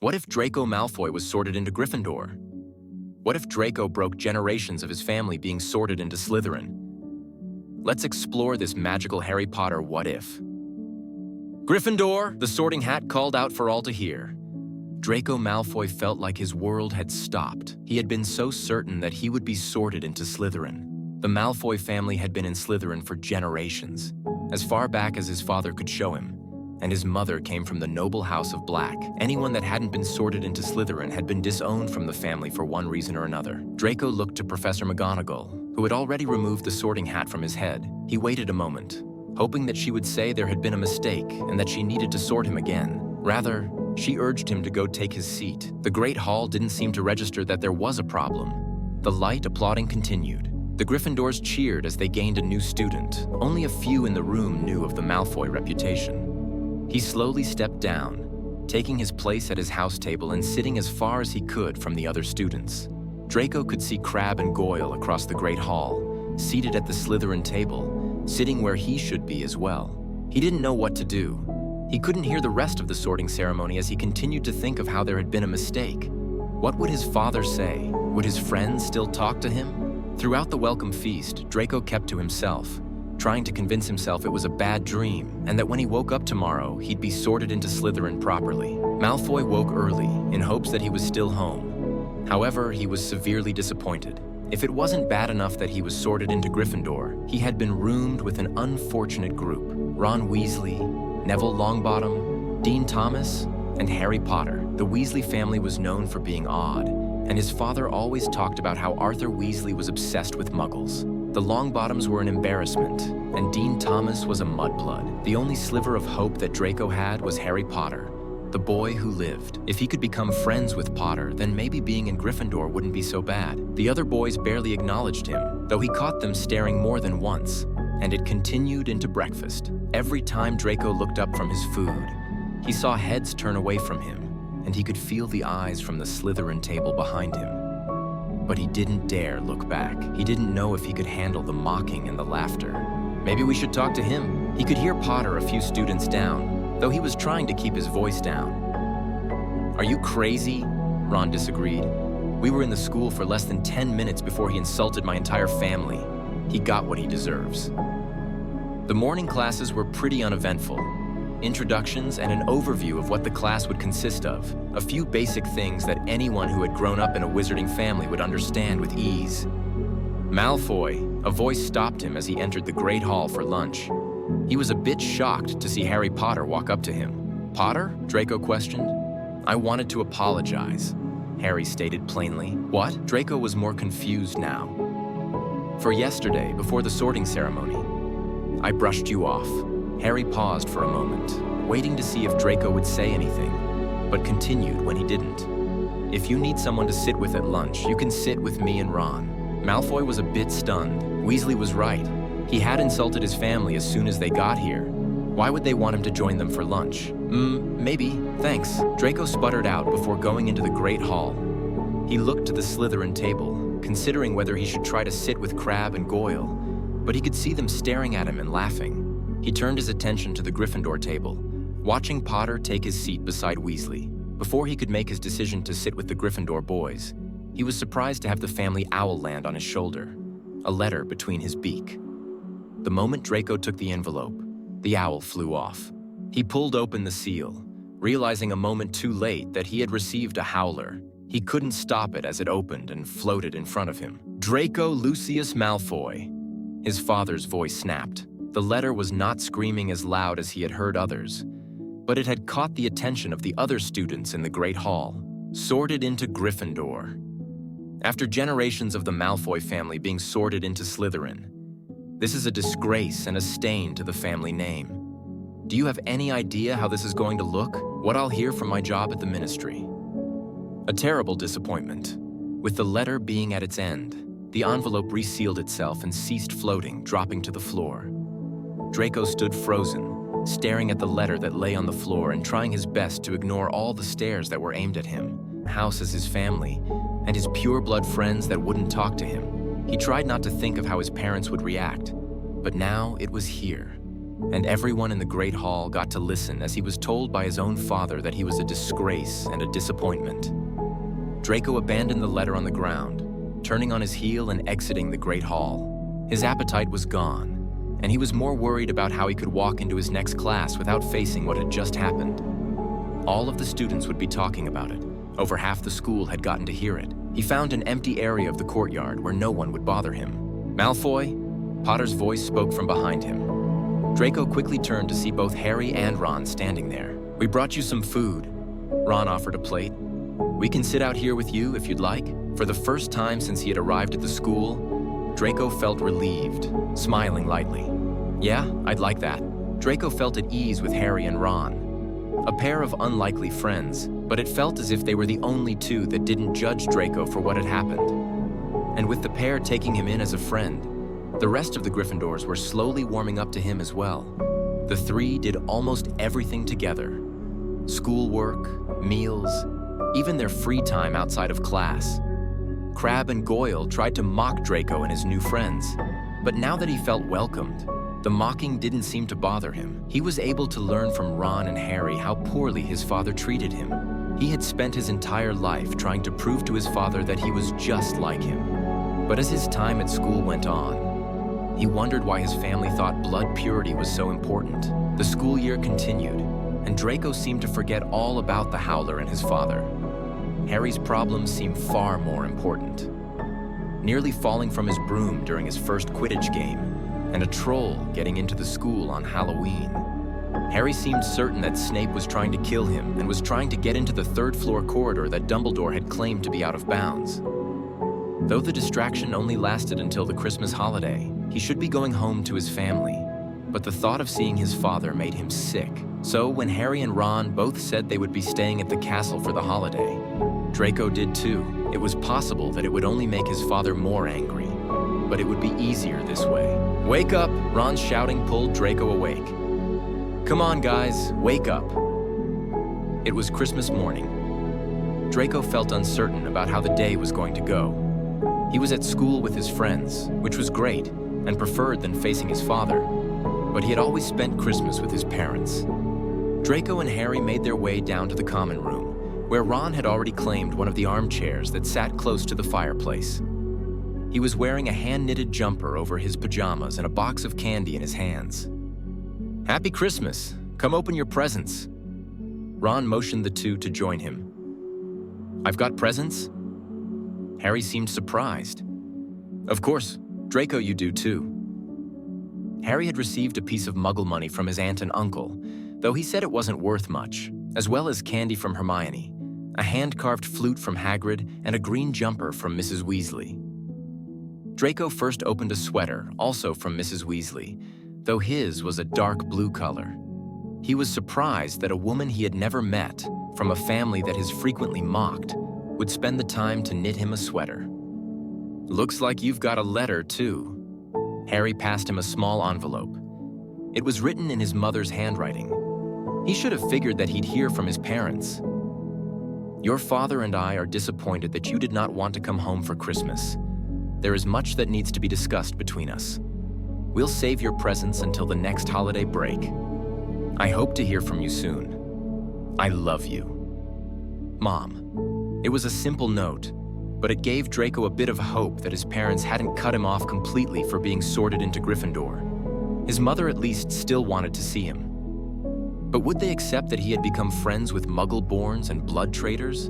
What if Draco Malfoy was sorted into Gryffindor? What if Draco broke generations of his family being sorted into Slytherin? Let's explore this magical Harry Potter what if. Gryffindor, the Sorting Hat called out for all to hear. Draco Malfoy felt like his world had stopped. He had been so certain that he would be sorted into Slytherin. The Malfoy family had been in Slytherin for generations, as far back as his father could show him, and his mother came from the noble house of Black. Anyone that hadn't been sorted into Slytherin had been disowned from the family for one reason or another. Draco looked to Professor McGonagall, who had already removed the sorting hat from his head. He waited a moment, hoping that she would say there had been a mistake and that she needed to sort him again. Rather, she urged him to go take his seat. The Great Hall didn't seem to register that there was a problem. The light applauding continued. The Gryffindors cheered as they gained a new student. Only a few in the room knew of the Malfoy reputation. He slowly stepped down, taking his place at his house table and sitting as far as he could from the other students. Draco could see Crabbe and Goyle across the Great Hall, seated at the Slytherin table, sitting where he should be as well. He didn't know what to do. He couldn't hear the rest of the sorting ceremony as he continued to think of how there had been a mistake. What would his father say? Would his friends still talk to him? Throughout the welcome feast, Draco kept to himself, trying to convince himself it was a bad dream and that when he woke up tomorrow, he'd be sorted into Slytherin properly. Malfoy woke early in hopes that he was still home. However, he was severely disappointed. If it wasn't bad enough that he was sorted into Gryffindor, he had been roomed with an unfortunate group. Ron Weasley, Neville Longbottom, Dean Thomas, and Harry Potter. The Weasley family was known for being odd, and his father always talked about how Arthur Weasley was obsessed with muggles. The Longbottoms were an embarrassment, and Dean Thomas was a mudblood. The only sliver of hope that Draco had was Harry Potter, the boy who lived. If he could become friends with Potter, then maybe being in Gryffindor wouldn't be so bad. The other boys barely acknowledged him, though he caught them staring more than once, and it continued into breakfast. Every time Draco looked up from his food, he saw heads turn away from him, and he could feel the eyes from the Slytherin table behind him. But he didn't dare look back. He didn't know if he could handle the mocking and the laughter. Maybe we should talk to him. He could hear Potter a few students down, though he was trying to keep his voice down. Are you crazy? Ron disagreed. We were in the school for less than 10 minutes before he insulted my entire family. He got what he deserves. The morning classes were pretty uneventful. Introductions and an overview of what the class would consist of. A few basic things that anyone who had grown up in a wizarding family would understand with ease. Malfoy, a voice stopped him as he entered the Great Hall for lunch. He was a bit shocked to see Harry Potter walk up to him. Potter? Draco questioned. I wanted to apologize, Harry stated plainly. What? Draco was more confused now. For yesterday, before the sorting ceremony, I brushed you off. Harry paused for a moment, waiting to see if Draco would say anything, but continued when he didn't. If you need someone to sit with at lunch, you can sit with me and Ron. Malfoy was a bit stunned. Weasley was right. He had insulted his family as soon as they got here. Why would they want him to join them for lunch? Maybe, thanks. Draco sputtered out before going into the Great Hall. He looked to the Slytherin table, considering whether he should try to sit with Crabbe and Goyle, but he could see them staring at him and laughing. He turned his attention to the Gryffindor table, watching Potter take his seat beside Weasley. Before he could make his decision to sit with the Gryffindor boys, he was surprised to have the family owl land on his shoulder, a letter between his beak. The moment Draco took the envelope, the owl flew off. He pulled open the seal, realizing a moment too late that he had received a howler. He couldn't stop it as it opened and floated in front of him. Draco Lucius Malfoy. His father's voice snapped. The letter was not screaming as loud as he had heard others, but it had caught the attention of the other students in the Great Hall. Sorted into Gryffindor. After generations of the Malfoy family being sorted into Slytherin, this is a disgrace and a stain to the family name. Do you have any idea how this is going to look? What I'll hear from my job at the ministry? A terrible disappointment. With the letter being at its end, the envelope resealed itself and ceased floating, dropping to the floor. Draco stood frozen, staring at the letter that lay on the floor and trying his best to ignore all the stares that were aimed at him. House as his family, and his pure-blood friends that wouldn't talk to him. He tried not to think of how his parents would react, but now it was here. and everyone in the Great Hall got to listen as he was told by his own father that he was a disgrace and a disappointment. Draco abandoned the letter on the ground, turning on his heel and exiting the Great Hall. His appetite was gone, and he was more worried about how he could walk into his next class without facing what had just happened. All of the students would be talking about it. Over half the school had gotten to hear it. He found an empty area of the courtyard where no one would bother him. "Malfoy?" Potter's voice spoke from behind him. Draco quickly turned to see both Harry and Ron standing there. "We brought you some food." Ron offered a plate. "We can sit out here with you if you'd like." For the first time since he had arrived at the school, Draco felt relieved, smiling lightly. "Yeah, I'd like that." Draco felt at ease with Harry and Ron, a pair of unlikely friends, but it felt as if they were the only two that didn't judge Draco for what had happened. And with the pair taking him in as a friend, the rest of the Gryffindors were slowly warming up to him as well. The three did almost everything together. Schoolwork, meals, even their free time outside of class. Crabbe and Goyle tried to mock Draco and his new friends, but now that he felt welcomed, the mocking didn't seem to bother him. He was able to learn from Ron and Harry how poorly his father treated him. He had spent his entire life trying to prove to his father that he was just like him. But as his time at school went on, he wondered why his family thought blood purity was so important. The school year continued, and Draco seemed to forget all about the Howler and his father. Harry's problems seemed far more important. Nearly falling from his broom during his first Quidditch game, and a troll getting into the school on Halloween. Harry seemed certain that Snape was trying to kill him and was trying to get into the third-floor corridor that Dumbledore had claimed to be out of bounds. Though the distraction only lasted until the Christmas holiday, he should be going home to his family, but the thought of seeing his father made him sick. So when Harry and Ron both said they would be staying at the castle for the holiday, Draco did too. It was possible that it would only make his father more angry, but it would be easier this way. "Wake up!" Ron's shouting pulled Draco awake. "Come on, guys, wake up!" It was Christmas morning. Draco felt uncertain about how the day was going to go. He was at school with his friends, which was great and preferred than facing his father, but he had always spent Christmas with his parents. Draco and Harry made their way down to the common room, where Ron had already claimed one of the armchairs that sat close to the fireplace. He was wearing a hand-knitted jumper over his pajamas and a box of candy in his hands. "Happy Christmas! Come open your presents!" Ron motioned the two to join him. "I've got presents?" Harry seemed surprised. "Of course, Draco, you do too." Harry had received a piece of Muggle money from his aunt and uncle, though he said it wasn't worth much, as well as candy from Hermione, a hand-carved flute from Hagrid, and a green jumper from Mrs. Weasley. Draco first opened a sweater, also from Mrs. Weasley, though his was a dark blue color. He was surprised that a woman he had never met, from a family that has frequently mocked, would spend the time to knit him a sweater. "Looks like you've got a letter, too." Harry passed him a small envelope. It was written in his mother's handwriting. He should have figured that he'd hear from his parents. "Your father and I are disappointed that you did not want to come home for Christmas. There is much that needs to be discussed between us. We'll save your presents until the next holiday break. I hope to hear from you soon. I love you. Mom." It was a simple note, but it gave Draco a bit of hope that his parents hadn't cut him off completely for being sorted into Gryffindor. His mother at least still wanted to see him. But would they accept that he had become friends with Muggle-borns and blood traders?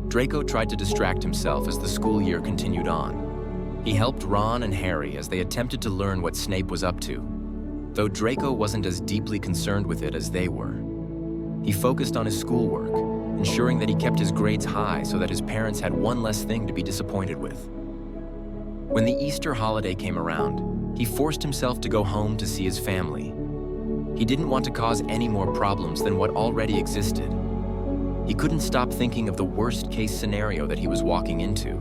Draco tried to distract himself as the school year continued on. He helped Ron and Harry as they attempted to learn what Snape was up to, though Draco wasn't as deeply concerned with it as they were. He focused on his schoolwork, ensuring that he kept his grades high so that his parents had one less thing to be disappointed with. When the Easter holiday came around, he forced himself to go home to see his family. He didn't want to cause any more problems than what already existed. He couldn't stop thinking of the worst-case scenario that he was walking into.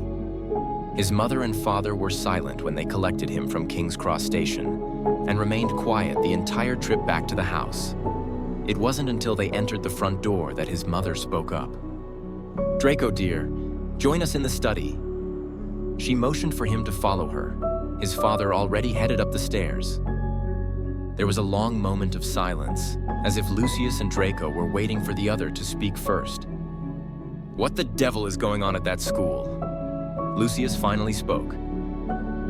His mother and father were silent when they collected him from King's Cross Station and remained quiet the entire trip back to the house. It wasn't until they entered the front door that his mother spoke up. "Draco, dear, join us in the study." She motioned for him to follow her. His father already headed up the stairs. There was a long moment of silence, as if Lucius and Draco were waiting for the other to speak first. "What the devil is going on at that school?" Lucius finally spoke.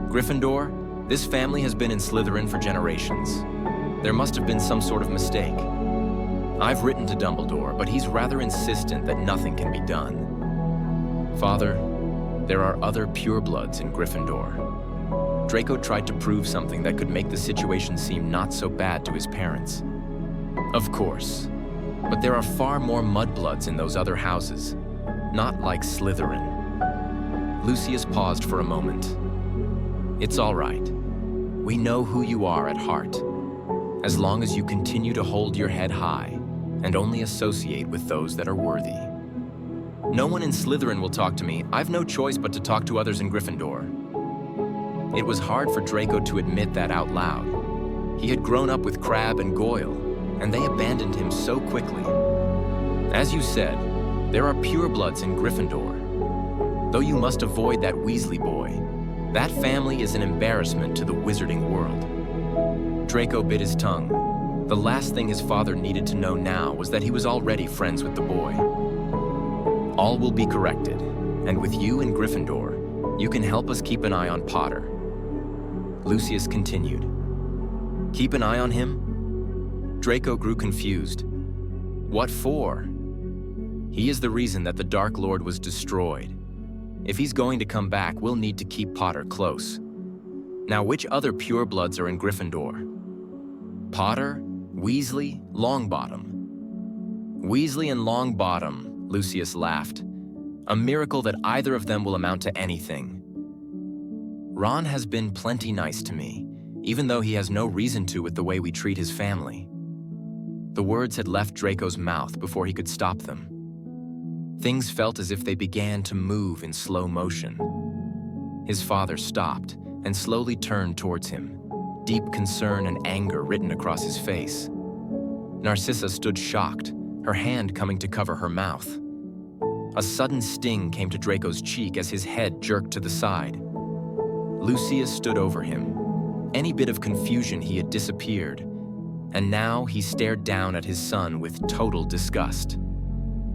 "Gryffindor, this family has been in Slytherin for generations. There must have been some sort of mistake. I've written to Dumbledore, but he's rather insistent that nothing can be done. Father, there are other purebloods in Gryffindor." Draco tried to prove something that could make the situation seem not so bad to his parents. "Of course, but there are far more mudbloods in those other houses, not like Slytherin." Lucius paused for a moment. "It's all right. We know who you are at heart, as long as you continue to hold your head high and only associate with those that are worthy. No one in Slytherin will talk to me. I've no choice but to talk to others in Gryffindor." It was hard for Draco to admit that out loud. He had grown up with Crabbe and Goyle, and they abandoned him so quickly. "As you said, there are purebloods in Gryffindor. Though you must avoid that Weasley boy. That family is an embarrassment to the wizarding world." Draco bit his tongue. The last thing his father needed to know now was that he was already friends with the boy. "All will be corrected, and with you in Gryffindor, you can help us keep an eye on Potter." Lucius continued. "Keep an eye on him?" Draco grew confused. "What for?" "He is the reason that the Dark Lord was destroyed. If he's going to come back, we'll need to keep Potter close. Now, which other purebloods are in Gryffindor?" "Potter, Weasley, Longbottom." "Weasley and Longbottom," Lucius laughed. "A miracle that either of them will amount to anything. Ron has been plenty nice to me, even though he has no reason to with the way we treat his family." The words had left Draco's mouth before he could stop them. Things felt as if they began to move in slow motion. His father stopped and slowly turned towards him, deep concern and anger written across his face. Narcissa stood shocked, her hand coming to cover her mouth. A sudden sting came to Draco's cheek as his head jerked to the side. Lucius stood over him. Any bit of confusion he had disappeared, and now he stared down at his son with total disgust.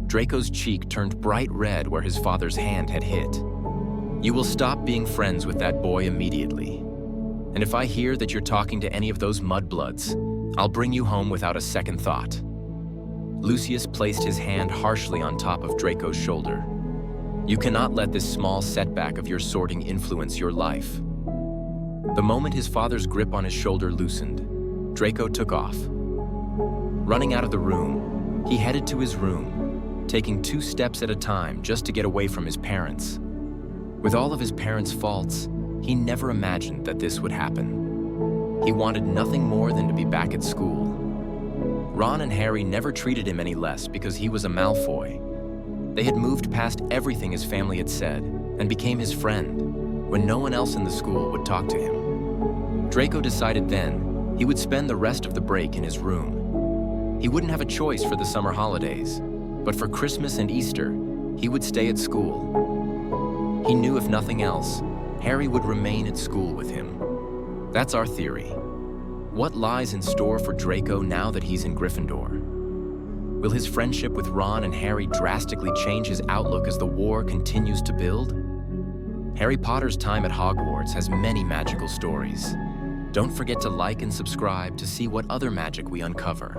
Draco's cheek turned bright red where his father's hand had hit. "You will stop being friends with that boy immediately. And if I hear that you're talking to any of those mudbloods, I'll bring you home without a second thought." Lucius placed his hand harshly on top of Draco's shoulder. "You cannot let this small setback of your sorting influence your life." The moment his father's grip on his shoulder loosened, Draco took off. Running out of the room, he headed to his room, taking 2 steps at a time just to get away from his parents. With all of his parents' faults, he never imagined that this would happen. He wanted nothing more than to be back at school. Ron and Harry never treated him any less because he was a Malfoy. They had moved past everything his family had said and became his friend when no one else in the school would talk to him. Draco decided then he would spend the rest of the break in his room. He wouldn't have a choice for the summer holidays, but for Christmas and Easter, he would stay at school. He knew if nothing else, Harry would remain at school with him. That's our theory. What lies in store for Draco now that he's in Gryffindor? Will his friendship with Ron and Harry drastically change his outlook as the war continues to build? Harry Potter's time at Hogwarts has many magical stories. Don't forget to like and subscribe to see what other magic we uncover.